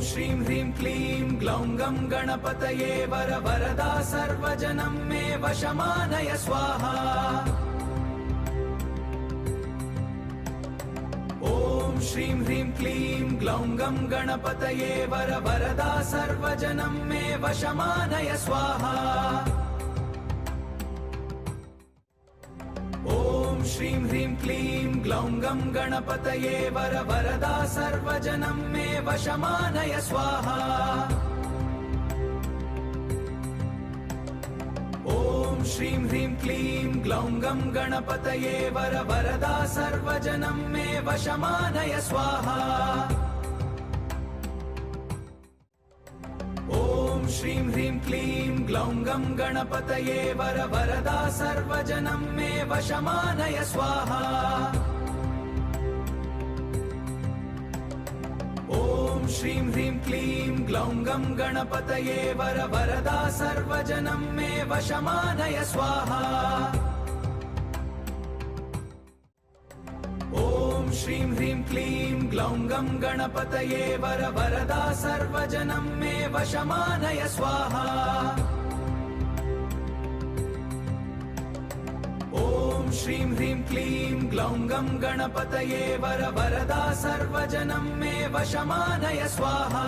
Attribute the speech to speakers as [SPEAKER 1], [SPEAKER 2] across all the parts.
[SPEAKER 1] श्रीं ह्रीं क्लीं ग्लौं गं गणपतये वर वरदा सर्वजनं मे वशमानय स्वाहा। ॐ श्रीं ह्रीं क्लीं ग्लौं गं गणपतये वर वरदा सर्वजनं मे वशमानय स्वाहा। ॐ श्रीं ह्रीं क्लीं ग्लौं गं गणपतये वर वरदा सर्वजनं मे वशमानय स्वाहा। ॐ श्रीं ह्रीं क्लीं ग्लौं गं गणपतये वर वरदा सर्वजनं मे वशमानय स्वाहा। ॐ श्रीं ह्रीं क्लीं ग्लौं गं गणपतये वर वरदा सर्वजनं मे वशमानय स्वाहा। ॐ श्रीं ह्रीं क्लीं ग्लौं गं गणपतये वर वरदा सर्वजनं मे वशमानय स्वाहा। ॐ श्रीं ह्रीं क्लीं ग्लौं गं गणपतये वर वरदा सर्वजनं मे वशमानय स्वाहा। ॐ श्रीं ह्रीं क्लीं ग्लौं गं गणपतये वर वरदा सर्वजनं मे वशमानय स्वाहा।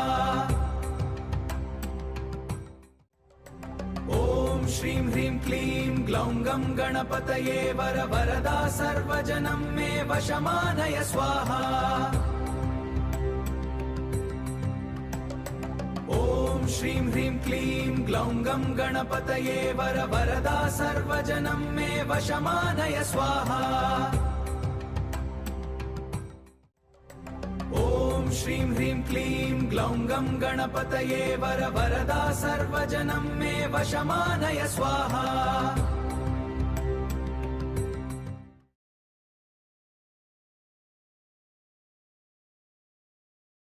[SPEAKER 1] ॐ श्रीं ह्रीं क्लीं ग्लौं गं गणपतये वर वरदा सर्वजनं मे वशमानय स्वाहा। ॐ श्रीं ह्रीं क्लीं ग्लौं गं गणपतये वर वरदा सर्वजनं मे वशमानय स्वाहा। ॐ श्रीं ह्रीं क्लीं ग्लौं गं गणपतये वर वरदा सर्वजनं मे वशमानय स्वाहा।